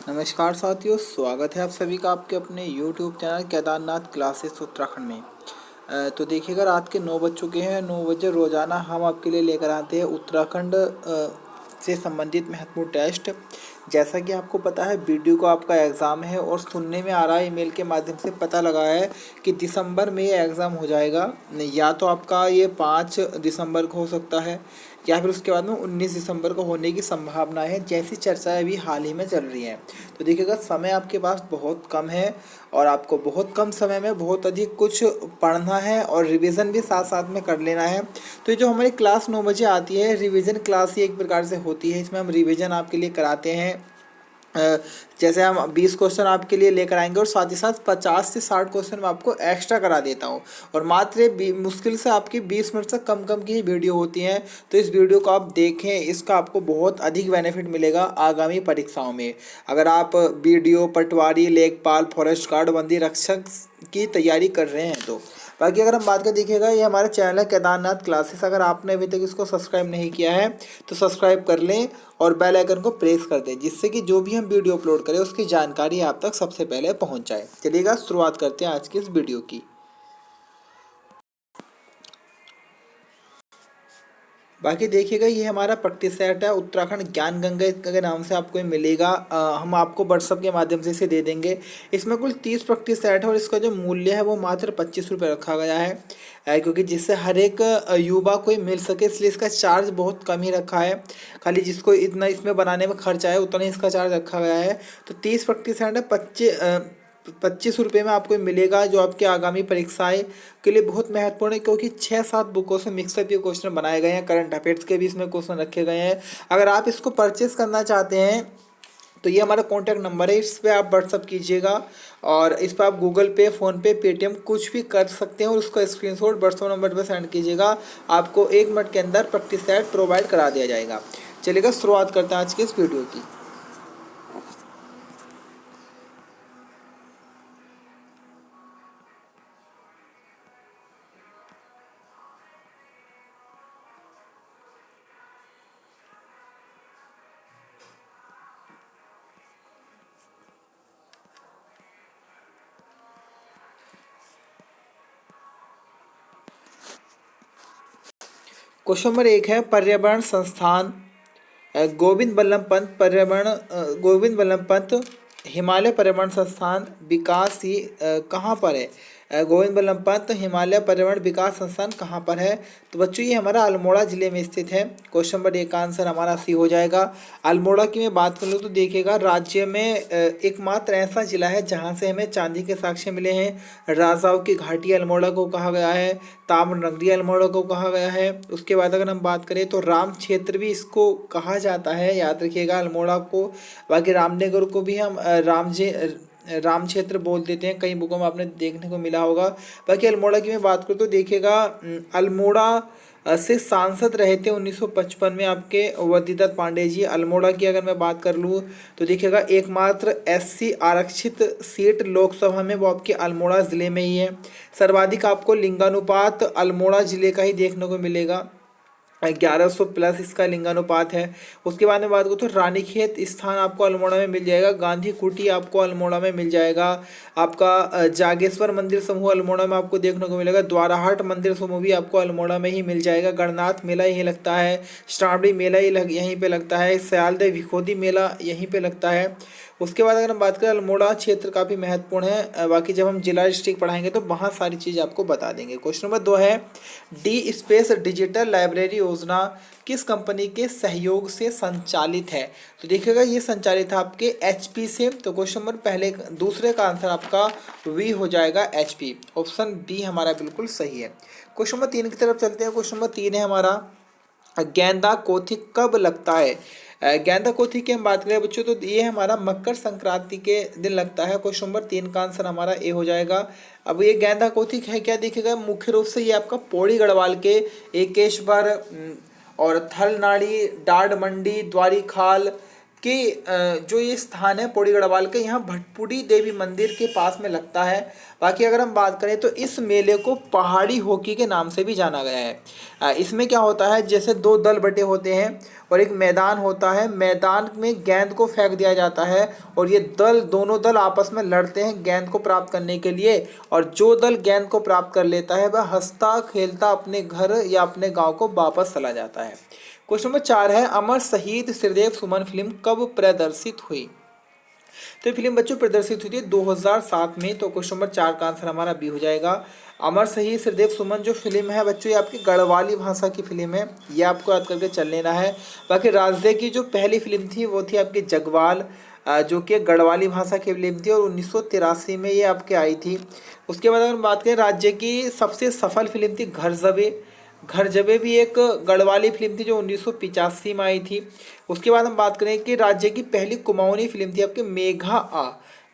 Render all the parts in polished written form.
नमस्कार साथियों, स्वागत है आप सभी का आपके अपने YouTube channel Kedarnath classes Uttarakhand में। तो देखिएगा, रात के 9 बज चुके हैं। 9 बजे रोज़ाना हम आपके लिए लेकर आते हैं उत्तराखंड से संबंधित महत्वपूर्ण टेस्ट। जैसा कि आपको पता है, वीडियो को आपका एग्ज़ाम है और सुनने में आ रहा है, ईमेल के माध्यम से पता लगा है कि दिसंबर में ये एग्ज़ाम हो जाएगा। या तो आपका ये 5 दिसंबर को हो सकता है या फिर उसके बाद में 19 दिसंबर को होने की संभावना है, जैसी चर्चाएं अभी हाल ही में चल रही हैं। तो देखिएगा, समय आपके पास बहुत कम है और आपको बहुत कम समय में बहुत अधिक कुछ पढ़ना है और रिवीजन भी साथ साथ में कर लेना है। तो ये जो हमारी क्लास 9 बजे आती है, रिवीजन क्लास ही एक प्रकार से होती है। इसमें हम रिवीजन आपके लिए कराते हैं। अ, जैसे हम 20 क्वेश्चन आपके लिए लेकर आएंगे और साथ ही साथ 50 से 60 क्वेश्चन मैं आपको एक्स्ट्रा करा देता हूँ। और मात्र मुश्किल से आपकी 20 मिनट से कम कम की ही वीडियो होती हैं। तो इस वीडियो को आप देखें, इसका आपको बहुत अधिक बेनिफिट मिलेगा आगामी परीक्षाओं में। अगर आप बीडीओ, पटवारी, लेखपाल, फॉरेस्ट गार्ड, वन रक्षक की तैयारी कर रहे हैं तो। बाकी अगर हम बात करें, देखिएगा, ये हमारा चैनल है केदारनाथ क्लासेस। अगर आपने अभी तक इसको सब्सक्राइब नहीं किया है तो सब्सक्राइब कर लें और बेल आइकन को प्रेस कर दें, जिससे कि जो भी हम वीडियो अपलोड करें उसकी जानकारी आप तक सबसे पहले पहुंच जाए। चलिएगा, शुरुआत करते हैं आज की इस वीडियो की। बाकी देखिएगा, ये हमारा प्रैक्टिस सेट है उत्तराखंड ज्ञान गंगा के नाम से आपको ये मिलेगा। हम आपको व्हाट्सअप के माध्यम से इसे दे देंगे। इसमें कुल 30 प्रैक्टिस सेट है और इसका जो मूल्य है वो मात्र 25 रुपये रखा गया है। क्योंकि जिससे हर एक युवा को मिल सके, इसलिए इसका चार्ज बहुत कम ही रखा है। खाली जिसको इतना इसमें बनाने में खर्चा है उतना ही इसका चार्ज रखा गया है। तो 30 प्रैक्टिस सेट है 25 रुपये में आपको मिलेगा, जो आपके आगामी परीक्षाएं के लिए बहुत महत्वपूर्ण है। क्योंकि 6-7 बुकों से मिक्सअप ये क्वेश्चन बनाए गए हैं, करंट अफेयर्स के भी इसमें क्वेश्चन रखे गए हैं। अगर आप इसको परचेस करना चाहते हैं तो ये हमारा कॉन्टैक्ट नंबर है, इस पर आप व्हाट्सअप कीजिएगा और इस पर आप गूगल पे, फ़ोनपे, पेटीएम कुछ भी कर सकते हैं और उसका स्क्रीनशॉट व्हाट्सअप नंबर पर सेंड कीजिएगा। आपको 1 मिनट के अंदर प्रैक्टिस सेट प्रोवाइड करा दिया जाएगा। चलिएगा, शुरुआत करते हैं आज की इस वीडियो की। क्वेश्चन नंबर 1 है, पर्यावरण संस्थान गोविंद बल्लभ पंत हिमालय पर्यावरण संस्थान विकास ही कहाँ पर है? गोविंद बल्लभ पंत हिमालय पर्यावरण विकास संस्थान कहाँ पर है? तो बच्चों, ये हमारा अल्मोड़ा जिले में स्थित है। क्वेश्चन नंबर 1 का आंसर हमारा सी हो जाएगा। अल्मोड़ा की मैं बात कर लूँ तो देखिएगा, राज्य में एकमात्र ऐसा जिला है जहाँ से हमें चांदी के साक्ष्य मिले हैं। राजाओं की घाटी अल्मोड़ा को कहा गया है, ताम्रनगरी अल्मोड़ा को कहा गया है। उसके बाद अगर हम बात करें तो राम क्षेत्र भी इसको कहा जाता है, याद रखिएगा अल्मोड़ा को। बाकी रामनगर को भी हम राम क्षेत्र बोल देते हैं, कई बुकों में आपने देखने को मिला होगा। बाकी अल्मोड़ा की मैं बात करूँ तो देखिएगा, अल्मोड़ा से सांसद रहे थे 1955 में आपके वदीदत्त पांडे जी। अल्मोड़ा की अगर मैं बात कर लूँ तो देखिएगा, एकमात्र एससी आरक्षित सीट लोकसभा में वो आपके अल्मोड़ा ज़िले में ही है। सर्वाधिक आपको लिंगानुपात अल्मोड़ा ज़िले का ही देखने को मिलेगा, 1100 प्लस इसका लिंगानुपात है। उसके बाद में बात करूँ तो रानीखेत स्थान आपको अल्मोड़ा में मिल जाएगा, गांधी कुटी आपको अल्मोड़ा में मिल जाएगा, आपका जागेश्वर मंदिर समूह अल्मोड़ा में आपको देखने को मिलेगा, द्वाराहाट मंदिर समूह भी आपको अल्मोड़ा में ही मिल जाएगा, गणनाथ मेला यहीं लगता है, श्रावणी मेला यहीं पे लगता है, सयालदह विखोदी मेला यहीं पे लगता है। उसके बाद अगर हम बात करें, अल्मोड़ा क्षेत्र काफ़ी महत्वपूर्ण है। बाकी जब हम जिला डिस्ट्रिक्ट पढ़ाएंगे तो वहाँ सारी चीज़ आपको बता देंगे। क्वेश्चन नंबर 2 है, डी स्पेस डिजिटल लाइब्रेरी योजना किस कंपनी के सहयोग से संचालित है? तो देखिएगा, ये संचालित है आपके एचपी से। तो क्वेश्चन नंबर दूसरे का आंसर आपका वी हो जाएगा, एचपी। ऑप्शन बी हमारा बिल्कुल सही है। क्वेश्चन नंबर 3 की तरफ चलते हैं। क्वेश्चन नंबर 3 है हमारा, गेंदा कोथी कब लगता है? गेंदा कोथी की हम बात करें बच्चों तो ये हमारा मकर संक्रांति के दिन लगता है। क्वेश्चन नंबर 3 का आंसर हमारा ए हो जाएगा। अब ये गेंदा कोथी है क्या, देखिएगा मुख्य रूप से ये आपका पौड़ी गढ़वाल के एकेश्वर और थलनाड़ी, डाड मंडी, द्वारी खाल, कि जो ये स्थान है पौड़ी गढ़वाल के, यहाँ भटपुड़ी देवी मंदिर के पास में लगता है। बाकी अगर हम बात करें तो इस मेले को पहाड़ी हॉकी के नाम से भी जाना गया है। इसमें क्या होता है, जैसे दो दल बटे होते हैं और एक मैदान होता है, मैदान में गेंद को फेंक दिया जाता है और ये दोनों दल आपस में लड़ते हैं गेंद को प्राप्त करने के लिए, और जो दल गेंद को प्राप्त कर लेता है वह हंसता खेलता अपने घर या अपने गांव को वापस चला जाता है। क्वेश्चन नंबर 4 है, अमर शहीद श्रीदेव सुमन फिल्म कब प्रदर्शित हुई? तो ये फिल्म बच्चों प्रदर्शित हुई थी 2007 में। तो क्वेश्चन नंबर 4 का आंसर हमारा बी हो जाएगा। अमर शहीद श्रीदेव सुमन जो फिल्म है बच्चों, ये आपकी गढ़वाली भाषा की फिल्म है, ये आपको याद करके चल लेना है। बाकी राज्य की जो पहली फिल्म थी वो थी आपकी जगवाल, जो कि गढ़वाली भाषा की फिल्म थी और 1983 में ये आपके आई थी। उसके बाद अगर हम बात करें राज्य की सबसे सफल फिल्म थी घर जबे। घर जबे भी एक गढ़वाली फिल्म थी जो 1985 में आई थी। उसके बाद हम बात करें कि राज्य की पहली कुमाऊनी फिल्म थी आपकी मेघा आ।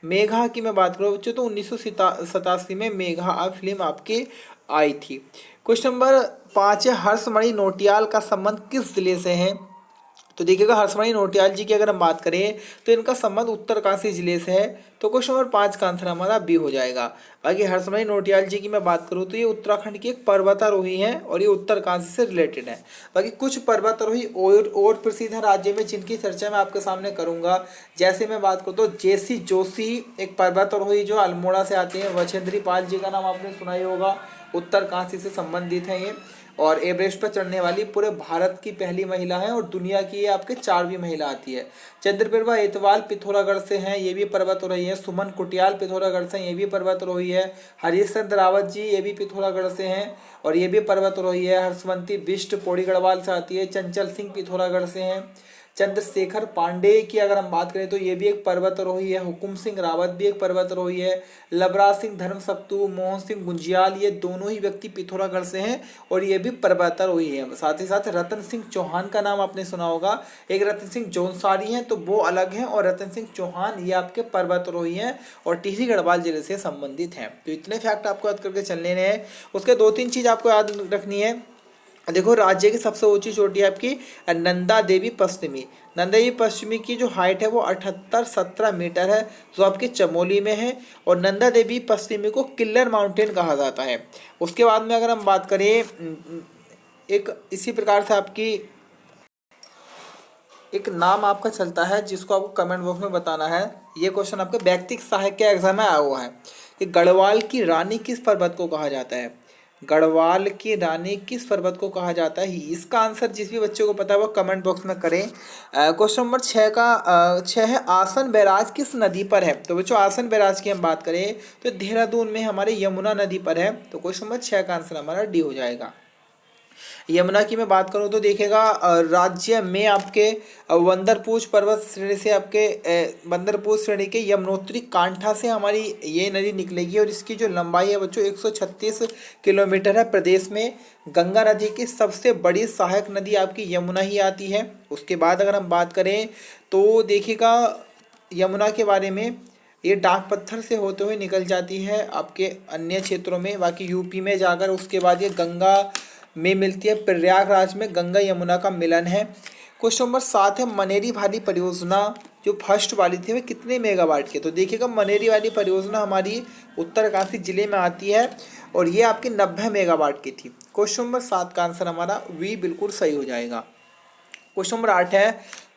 मेघा की मैं बात करूँ बच्चों तो 1987 में मेघा आ फिल्म आपकी आई थी। क्वेश्चन नंबर 5 है, हर्षमणि नौटियाल का संबंध किस जिले से है? तो देखिएगा हर्षमणि नौटियाल जी की अगर हम बात करें तो इनका संबंध उत्तरकाशी जिले से है। तो क्वेश्चन नंबर 5 का आंसर हमारा बी हो जाएगा। बाकी हर्षमणि नौटियाल जी की मैं बात करूँ तो ये उत्तराखंड की एक पर्वतारोही हैं और ये उत्तरकाशी से रिलेटेड है। बाकी कुछ पर्वतारोही और प्रसिद्ध हैं राज्य में जिनकी चर्चा मैं आपके सामने करूंगा। जैसे मैं बात करूँ तो जेसी जोशी एक पर्वतारोही जो अल्मोड़ा से आते हैं, वछेंद्री पाल जी का नाम आपने सुना ही होगा, उत्तरकाशी से संबंधित है ये, और एवरेस्ट पर चढ़ने वाली पूरे भारत की पहली महिला है और दुनिया की ये आपके 4वीं महिला आती है। चंद्रप्रभा एतवाल पिथौरागढ़ से हैं, ये भी पर्वतारोही है। सुमन कुटियाल पिथौरागढ़ से हैं, ये भी पर्वतारोही है। हरीश चंद्र रावत जी ये भी पिथौरागढ़ से हैं और ये भी पर्वतारोही है। हर्षवंती बिष्ट पौड़ी गढ़वाल से आती है। चंचल सिंह पिथौरागढ़ से हैं। चंद्रशेखर पांडे की अगर हम बात करें तो ये भी एक पर्वतारोही है। हुकुम सिंह रावत भी एक पर्वतारोही है। लबराज सिंह धर्म सप्तू, मोहन सिंह गुंजियाल, ये दोनों ही व्यक्ति पिथौरागढ़ से हैं और ये भी पर्वतारोही है। साथ ही साथ रतन सिंह चौहान का नाम आपने सुना होगा। एक रतन सिंह जौनसारी हैं तो वो अलग हैं और रतन सिंह चौहान ये आपके पर्वतारोही हैं और टिहरी गढ़वाल जिले से संबंधित हैं। तो इतने फैक्ट आपको याद करके चलने हैं। उसके 2-3 चीज आपको याद रखनी है। देखो राज्य की सबसे ऊंची चोटी है आपकी नंदा देवी पश्चिमी। नंदा देवी पश्चिमी की जो हाइट है वो 78-17 मीटर है, जो आपके चमोली में है। और नंदा देवी पश्चिमी को किल्लर माउंटेन कहा जाता है। उसके बाद में अगर हम बात करें एक इसी प्रकार से आपकी एक नाम आपका चलता है जिसको आपको कमेंट बॉक्स में बताना है। ये क्वेश्चन आपके व्यक्तिगत साहित्य एग्जाम में आया हुआ है कि गढ़वाल की रानी किस पर्वत को कहा जाता है? गढ़वाल की रानी किस पर्वत को कहा जाता है? इसका आंसर जिस भी बच्चे को पता है वो कमेंट बॉक्स में करें। क्वेश्चन नंबर 6 है, आसन बैराज किस नदी पर है? तो बच्चों आसन बैराज की हम बात करें तो देहरादून में हमारे यमुना नदी पर है। तो क्वेश्चन नंबर 6 का आंसर हमारा डी हो जाएगा। यमुना की मैं बात करूं तो देखिएगा राज्य में आपके बंदरपूछ पर्वत श्रेणी से आपके बंदरपूछ श्रेणी के यमुनोत्री कांठा से हमारी ये नदी निकलेगी और इसकी जो लंबाई है बच्चों 136 किलोमीटर है। प्रदेश में गंगा नदी की सबसे बड़ी सहायक नदी आपकी यमुना ही आती है। उसके बाद अगर हम बात करें तो देखिएगा यमुना के बारे में, ये डाक पत्थर से होते हुए निकल जाती है आपके अन्य क्षेत्रों में, बाकी यूपी में जाकर उसके बाद ये गंगा में मिलती है। प्रयागराज में गंगा यमुना का मिलन है। क्वेश्चन नंबर 7 है, मनेरी वाली परियोजना जो फर्स्ट वाली थी वह कितने मेगावाट की? तो देखिएगा मनेरी वाली परियोजना हमारी उत्तरकाशी जिले में आती है और ये आपकी 90 मेगावाट की थी। क्वेश्चन नंबर 7 का आंसर हमारा वी बिल्कुल सही हो जाएगा। क्वेश्चन नंबर 8 है,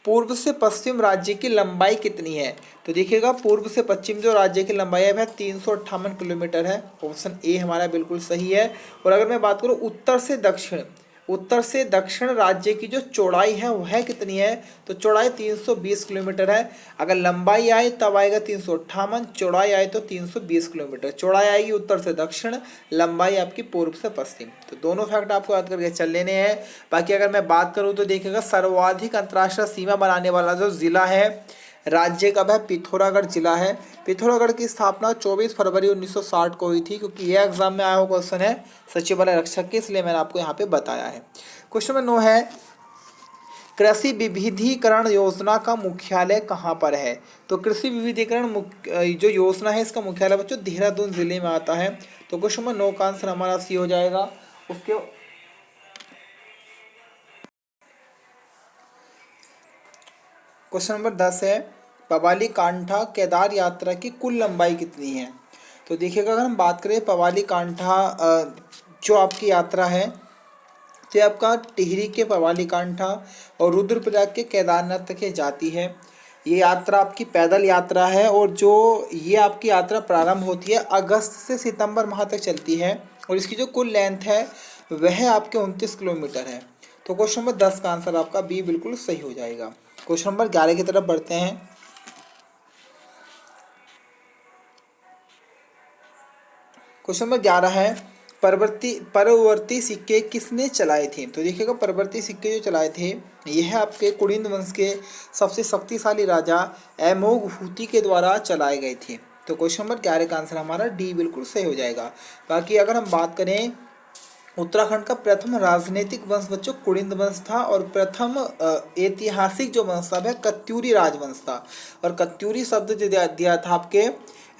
पूर्व से पश्चिम राज्य की लंबाई कितनी है? तो देखिएगा पूर्व से पश्चिम जो राज्य की लंबाई है वह 358 किलोमीटर है। ऑप्शन ए हमारा बिल्कुल सही है। और अगर मैं बात करूँ उत्तर से दक्षिण राज्य की जो चौड़ाई है वह कितनी है? तो चौड़ाई 320 किलोमीटर है। अगर लंबाई आए तब आएगा 358, चौड़ाई आए तो 320 किलोमीटर। चौड़ाई आएगी उत्तर से दक्षिण, लंबाई आपकी पूर्व से पश्चिम। तो दोनों फैक्ट आपको याद करके चल लेने हैं। बाकी अगर मैं बात करूँ तो देखिएगा सर्वाधिक अंतर्राष्ट्रीय सीमा बनाने वाला जो जिला है राज्य का वह पिथौरागढ़ जिला है। पिथौरागढ़ की स्थापना 24 फरवरी 1960 को हुई थी, क्योंकि यह एग्जाम में आया हुआ क्वेश्चन है सचिवालय रक्षक के, इसलिए मैंने आपको यहाँ पे बताया है। क्वेश्चन नंबर 9 है, कृषि विविधीकरण योजना का मुख्यालय कहाँ पर है? तो कृषि विविधीकरण जो योजना है इसका मुख्यालय बच्चों देहरादून जिले में आता है। तो क्वेश्चन नंबर 9 का आंसर हमारा सी हो जाएगा। उसके क्वेश्चन नंबर 10 है, पवाली कांठा केदार यात्रा की कुल लंबाई कितनी है? तो देखिएगा, अगर हम बात करें पवाली कांठा जो आपकी यात्रा है, तो ये आपका टिहरी के पवाली कांठा और रुद्रप्रयाग के केदारनाथ तक ये जाती है। ये यात्रा आपकी पैदल यात्रा है और जो ये आपकी यात्रा प्रारंभ होती है अगस्त से सितंबर माह तक चलती है और इसकी जो कुल लेंथ है वह आपके 29 किलोमीटर है। तो क्वेश्चन नंबर 10 का आंसर आपका बी बिल्कुल सही हो जाएगा। क्वेश्चन नंबर 11 की तरफ बढ़ते हैं। क्वेश्चन नंबर 11 है, परवर्ती सिक्के किसने चलाए थे? तो देखिएगा, परवर्ती सिक्के जो चलाए थे यह आपके कुलिंद वंश के सबसे शक्तिशाली राजा अमोघ भूति के द्वारा चलाए गए थे। तो क्वेश्चन नंबर 11 का आंसर हमारा डी बिल्कुल सही हो जाएगा। बाकी अगर हम बात करें, उत्तराखंड का प्रथम राजनीतिक वंश बच्चों कुलिंद वंश था और प्रथम ऐतिहासिक जो वंश था वह कत्यूरी राजवंश था। और कत्यूरी शब्द जो दिया था आपके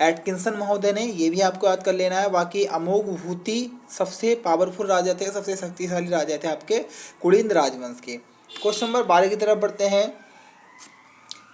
एटकिंसन महोदय ने, ये भी आपको याद कर लेना है। बाकी अमोघ भूति सबसे पावरफुल राजा थे, सबसे शक्तिशाली राजा थे आपके कुलिंद राजवंश के। क्वेश्चन नंबर 12 की तरफ बढ़ते हैं।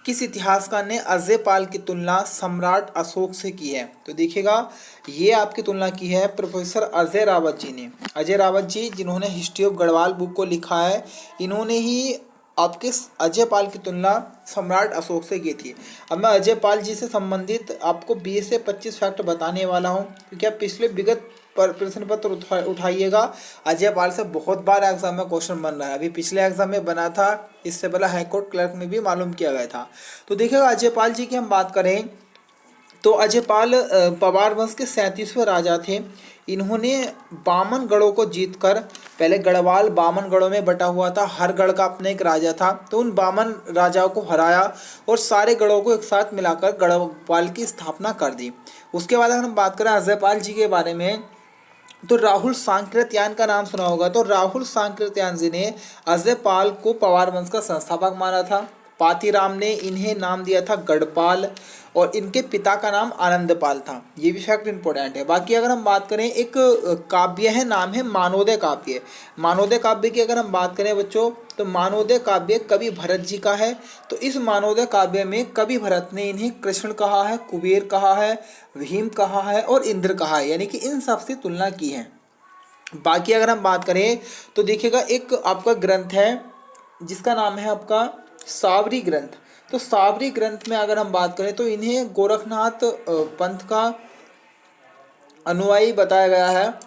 किस इतिहासकार ने अजय पाल की तुलना सम्राट अशोक से की है? तो देखिएगा, ये आपकी तुलना की है प्रोफेसर अजय रावत जी ने। अजय रावत जी जिन्होंने हिस्ट्री ऑफ गढ़वाल बुक को लिखा है, इन्होंने ही आपके अजय पाल की तुलना सम्राट अशोक से की थी। अब मैं अजय पाल जी से संबंधित आपको 20 से 25 फैक्ट बताने वाला हूँ, क्योंकि आप पिछले विगत प्रश्न पत्र उठाइएगा। अजय पाल से बहुत बार एग्जाम में क्वेश्चन बन रहा है, अभी पिछले एग्जाम में बना था, इससे पहले हाईकोर्ट क्लर्क में भी मालूम किया गया था। तो देखिएगा, अजय पाल जी की हम बात करें तो अजय पाल पवार वंश के 37वें राजा थे। इन्होंने 52 गढ़ों को जीतकर, पहले गढ़वाल 52 गढ़ों में बटा हुआ था, हर गढ़ का अपना एक राजा था, तो उन 52 राजाओं को हराया और सारे गढ़ों को एक साथ मिलाकर गढ़वाल की स्थापना कर दी। उसके बाद अगर हम बात करें अजय पाल जी के बारे में, तो राहुल सांकृत्यायन का नाम सुना होगा। तो राहुल सांकृत्यायन जी ने अजय पाल को पवार वंश का संस्थापक माना था। पातीराम ने इन्हें नाम दिया था गढ़पाल और इनके पिता का नाम आनंदपाल था। ये भी फैक्ट इंपॉर्टेंट है। बाकी अगर हम बात करें, एक काव्य है, नाम है मानोदय काव्य। मानोदय काव्य की अगर हम बात करें बच्चों, तो मानोदय काव्य कवि भरत जी का है। तो इस मानोदय काव्य में कवि भरत ने इन्हें कृष्ण कहा है, कुबेर कहा है, भीम कहा है और इंद्र कहा है, यानी कि इन सबसे तुलना की है। बाकी अगर हम बात करें तो देखिएगा, एक आपका ग्रंथ है जिसका नाम है आपका सावरी ग्रंथ। तो सावरी ग्रंथ में अगर हम बात करें तो इन्हें गोरखनाथ पंथ का अनुयायी बताया गया है।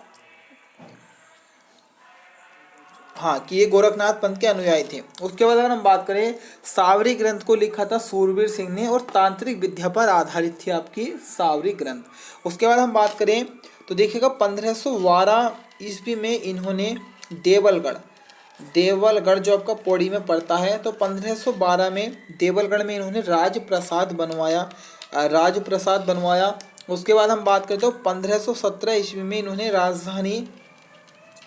हाँ, कि ये गोरखनाथ पंथ के अनुयायी थे। उसके बाद अगर हम बात करें, सावरी ग्रंथ को लिखा था सूरवीर सिंह ने और तांत्रिक विद्या पर आधारित थी आपकी सावरी ग्रंथ। उसके बाद हम बात करें तो देखिएगा, 1512 ईस्वी में इन्होंने देवलगढ़ जो आपका पौड़ी में पड़ता है, तो 1512 में देवलगढ़ में इन्होंने राजप्रसाद बनवाया। उसके बाद हम बात करें तो 1517 ईस्वी में इन्होंने राजधानी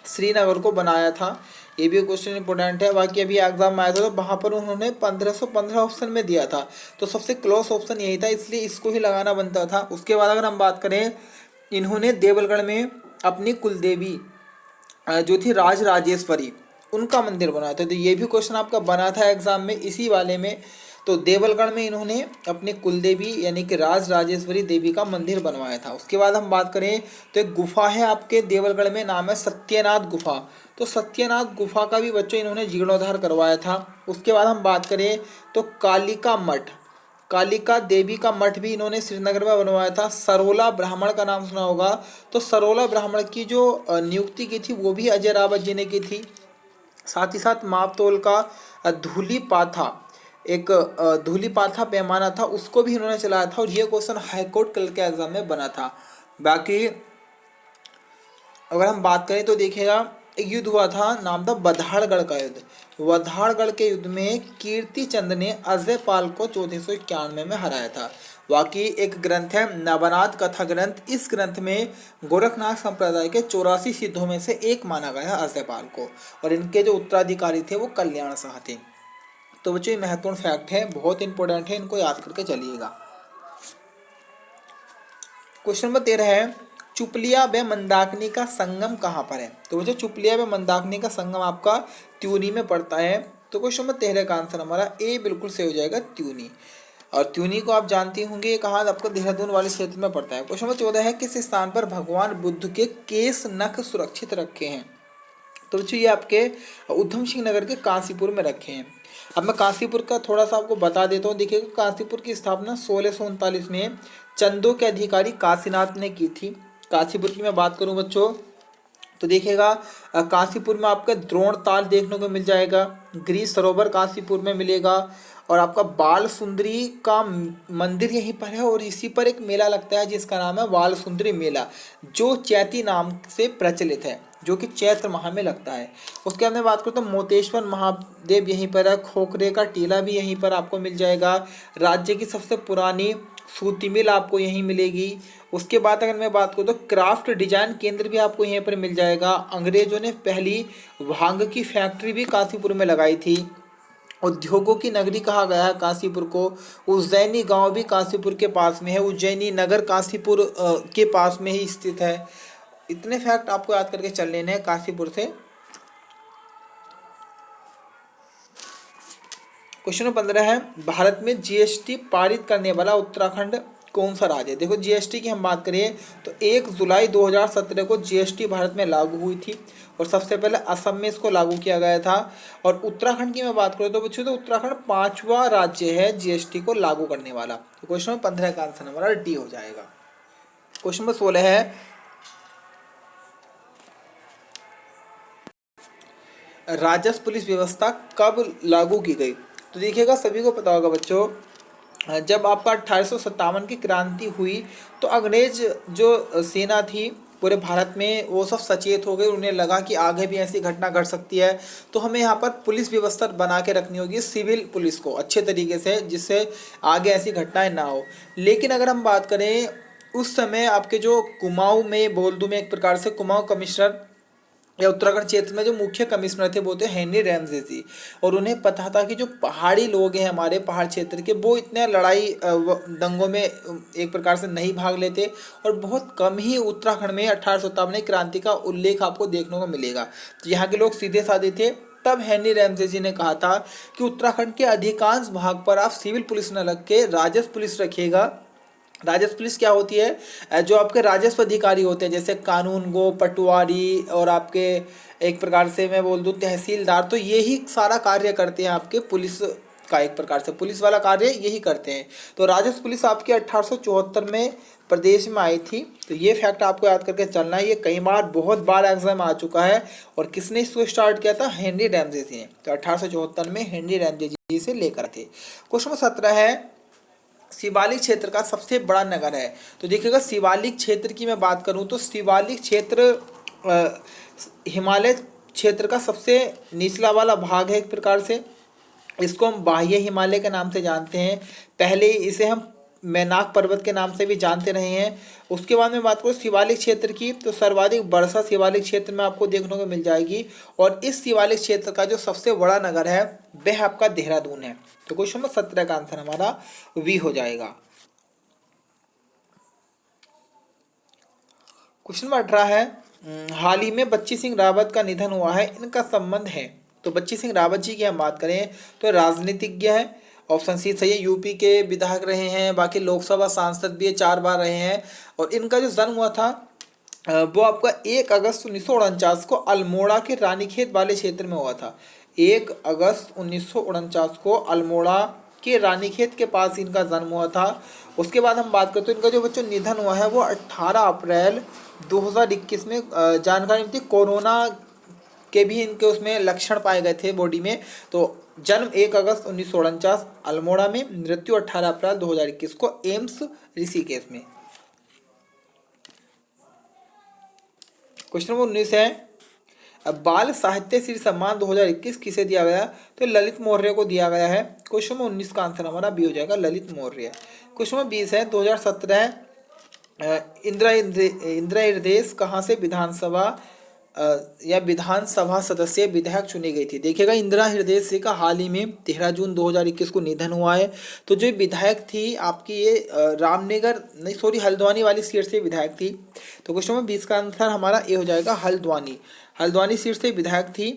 श्रीनगर को बनाया था। ये भी क्वेश्चन इंपॉर्टेंट है। बाकी अभी एग्जाम में आया था तो वहाँ पर उन्होंने 1515 ऑप्शन में दिया था, तो सबसे क्लोज ऑप्शन यही था, इसलिए इसको ही लगाना बनता था। उसके बाद अगर हम बात करें, इन्होंने देवलगढ़ में अपनी कुलदेवी जो थी राजराजेश्वरी, उनका मंदिर बनाया था। तो ये भी क्वेश्चन आपका बना था एग्जाम में इसी वाले में। तो देवलगढ़ में इन्होंने अपनी कुलदेवी यानी कि राजराजेश्वरी देवी का मंदिर बनवाया था। उसके बाद हम बात करें तो एक गुफा है आपके देवलगढ़ में, नाम है सत्यनाथ गुफा। तो सत्यनाथ गुफा का भी बच्चों इन्होंने जीर्णोद्धार करवाया था। उसके बाद हम बात करें तो कालिका देवी का मठ भी इन्होंने श्रीनगर में बनवाया था। सरोला ब्राह्मण का नाम सुना होगा। तो सरोला ब्राह्मण की जो नियुक्ति की थी वो भी अजय रावत जी ने की थी। साथ ही साथ मापतोल का धूली पाथा पैमाना था, उसको भी इन्होंने चलाया था और ये क्वेश्चन हाईकोर्ट कल के एग्जाम में बना था। बाकी अगर हम बात करें तो देखिएगा, एक युद्ध हुआ था, नाम था बधाड़गढ़ का युद्ध। बधाड़गढ़ के युद्ध में कीर्ति चंद ने अजय पाल को 1491 में हराया था। बाकी एक ग्रंथ है नवनाथ कथा ग्रंथ। इस ग्रंथ में गोरखनाथ संप्रदाय के 84 सिद्धों में से एक माना गया अजय पाल को, और इनके जो उत्तराधिकारी थे वो कल्याण शाह थे। तो बच्चों ये महत्वपूर्ण फैक्ट है, बहुत इंपॉर्टेंट है, इनको याद करके चलिएगा। क्वेश्चन नंबर 13 है, चुपलिया व मंदाकिनी का संगम कहाँ पर है? तो बच्चों चुपलिया व मंदाकिनी का संगम आपका त्यूनी में पड़ता है। तो क्वेश्चन नंबर 13 का आंसर हमारा ए बिल्कुल सही हो जाएगा, त्यूनी। और त्यूनी को आप जानते होंगे, ये कहाँ आपको देहरादून वाले क्षेत्र में पड़ता है। क्वेश्चन नंबर 14 है, किस स्थान पर भगवान बुद्ध के केस नख सुरक्षित रखे हैं? तो बच्चों ये आपके उधम सिंह नगर के काशीपुर में रखे हैं। अब मैं काशीपुर का थोड़ा सा आपको बता देता हूँ। देखिएगा, काशीपुर की स्थापना 1639 में चंदों के अधिकारी काशीनाथ ने की थी। काशीपुर की मैं बात करूँ बच्चों, तो देखिएगा काशीपुर में आपका द्रोण ताल देखने को मिल जाएगा, गिरी सरोवर काशीपुर में मिलेगा, और आपका बाल सुंदरी का मंदिर यहीं पर है, और इसी पर एक मेला लगता है जिसका नाम है बाल सुंदरी मेला, जो चैती नाम से प्रचलित है, जो कि चैत्र माह में लगता है। उसके बाद में बात करूँ तो मोतेश्वर महादेव यहीं पर है, खोखरे का टीला भी यहीं पर आपको मिल जाएगा, राज्य की सबसे पुरानी सूती मिल आपको यहीं मिलेगी। उसके बाद अगर मैं बात करूँ तो क्राफ्ट डिजाइन केंद्र भी आपको यहीं पर मिल जाएगा। अंग्रेजों ने पहली भांग की फैक्ट्री भी काशीपुर में लगाई थी। उद्योगों की नगरी कहा गया है काशीपुर को। उज्जैनी गांव भी काशीपुर के पास में है, उज्जैनी नगर काशीपुर के पास में ही स्थित है। इतने फैक्ट आपको याद करके चल लेने हैं काशीपुर से। क्वेश्चन नंबर 15 है, भारत में जीएसटी पारित करने वाला उत्तराखंड कौन सा राज्य है? देखो जीएसटी की हम बात करें तो 1 जुलाई 2017 को जीएसटी भारत में लागू हुई थी, और सबसे पहले असम में इसको लागू किया गया था। और उत्तराखंड की मैं बात करूँ तो बच्चों, तो उत्तराखंड 5वां राज्य है जीएसटी को लागू करने वाला। तो क्वेश्चन नंबर 15 का आंसर हमारा डी हो जाएगा। क्वेश्चन नंबर 16 है, राजस्व पुलिस व्यवस्था कब लागू की गई? तो देखिएगा, सभी को पता होगा बच्चों, जब आपका 1857 की क्रांति हुई तो अंग्रेज जो सेना थी पूरे भारत में, वो सब सचेत हो गए। उन्हें लगा कि आगे भी ऐसी घटना घट सकती है, तो हमें यहाँ पर पुलिस व्यवस्था बना के रखनी होगी, सिविल पुलिस को अच्छे तरीके से, जिससे आगे ऐसी घटनाएं ना हो। लेकिन अगर हम बात करें उस समय, आपके जो कुमाऊं में बोल दूं मैं एक प्रकार से, कुमाऊं कमिश्नर या उत्तराखंड क्षेत्र में जो मुख्य कमिश्नर थे वो थे हेनरी रैमजे जी। और उन्हें पता था कि जो पहाड़ी लोग हैं हमारे पहाड़ क्षेत्र के, वो इतने लड़ाई दंगों में एक प्रकार से नहीं भाग लेते, और बहुत कम ही उत्तराखंड में 1857 क्रांति का उल्लेख आपको देखने को मिलेगा। तो यहाँ के लोग सीधे साधे थे। तब हेनरी रैमजे जी ने कहा था कि उत्तराखंड के अधिकांश भाग पर आप सिविल पुलिस न रख के राजस्व पुलिस रखिएगा। राजस्व पुलिस क्या होती है? जो आपके राजस्व अधिकारी होते हैं, जैसे कानून गो, पटवारी, और आपके एक प्रकार से मैं बोल दूं तहसीलदार, तो यही सारा कार्य करते हैं आपके पुलिस का, एक प्रकार से पुलिस वाला कार्य यही करते हैं। तो राजस्व पुलिस आपके 1874 में प्रदेश में आई थी। तो ये फैक्ट आपको याद करके चलना है, ये कई बार बहुत बार एग्जाम आ चुका है। और किसने इसको स्टार्ट किया था? हेनरी रैमजे जी ने। तो 1874 में हेनरी रैमजे जी से लेकर थे। क्वेश्चन नंबर 17 है, शिवालिक क्षेत्र का सबसे बड़ा नगर है? तो देखिएगा, शिवालिक क्षेत्र की मैं बात करूं तो शिवालिक क्षेत्र हिमालय क्षेत्र का सबसे निचला वाला भाग है एक प्रकार से। इसको हम बाह्य हिमालय के नाम से जानते हैं। पहले इसे हम मैनाक पर्वत के नाम से भी जानते रहे हैं। उसके बाद में बात करूँ शिवालिक क्षेत्र की, तो सर्वाधिक वर्षा शिवालिक क्षेत्र में आपको देखने को मिल जाएगी। और इस शिवालिक क्षेत्र का जो सबसे बड़ा नगर है वह आपका देहरादून है। तो क्वेश्चन नंबर 17 का आंसर हमारा वी हो जाएगा। क्वेश्चन नंबर 18 है, हाल ही में बच्ची सिंह रावत का निधन हुआ है, इनका संबंध है? तो बच्ची सिंह रावत जी की हम बात करें तो राजनीतिज्ञ है, ऑप्शन सी सही है। यूपी के विधायक रहे हैं, बाकी लोकसभा सांसद भी 4 बार रहे हैं। और इनका जो जन्म हुआ था वो आपका 1 अगस्त 1949 को अल्मोड़ा के रानीखेत वाले क्षेत्र में हुआ था। 1 अगस्त 1949 को अल्मोड़ा के रानीखेत के पास इनका जन्म हुआ था। उसके बाद हम बात करते हैं इनका जो बच्चों निधन हुआ है वो 18 अप्रैल 2021 में जानकारी मिलती, कोरोना के भी इनके उसमें लक्षण पाए गए थे बॉडी में। तो जन्म 1 अगस्त 1949 अल्मोड़ा में, मृत्यु 18 अप्रैल 2021 को एम्स ऋषिकेश में। क्वेश्चन नंबर 19 है, बाल साहित्य श्री सम्मान 2021 किसे दिया गया? तो ललित मौर्य को दिया गया है। क्वेश्चन नंबर 19 का आंसर हमारा बी हो जाएगा, ललित मौर्य। क्वेश्चन नंबर 20 है, 2017 इंदिरा हृदय कहाँ से विधानसभा या विधानसभा सदस्य विधायक चुनी गई थी? देखिएगा, इंदिरा हृदय का हाल ही में 13 जून 2021 को निधन हुआ है। तो जो विधायक थी आपकी ये रामनगर नहीं सॉरी हल्द्वानी वाली सीट से विधायक थी। तो क्वेश्चन नंबर 20 का आंसर हमारा ए हो जाएगा, हल्द्वानी। हल्द्वानी सीट से विधायक थी।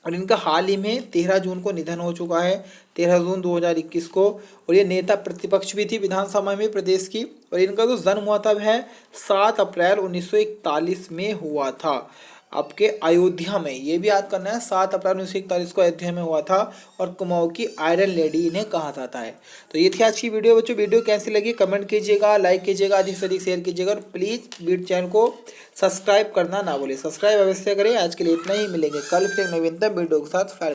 और इनका हाल ही में 13 जून को निधन हो चुका है, 13 जून 2021 को। और ये नेता प्रतिपक्ष भी थी विधानसभा में प्रदेश की। और इनका जो जन्म हुआ था वह 7 अप्रैल 1941 में हुआ था आपके अयोध्या में। ये भी याद करना है, 7 अप्रैल 1941 को अयोध्या में हुआ था। और कुमाऊं की आयरन लेडी इन्हें कहा जाता है। तो ये थी आज की वीडियो बच्चों। वीडियो कैसी लगी कमेंट कीजिएगा, लाइक कीजिएगा, अधिक से अधिक शेयर कीजिएगा और प्लीज़ बीट चैनल को सब्सक्राइब करना ना भूलें। सब्सक्राइब अवश्य करें। आज के लिए इतना ही, मिलेंगे कल फिर एक नवीनतम वीडियो के साथ।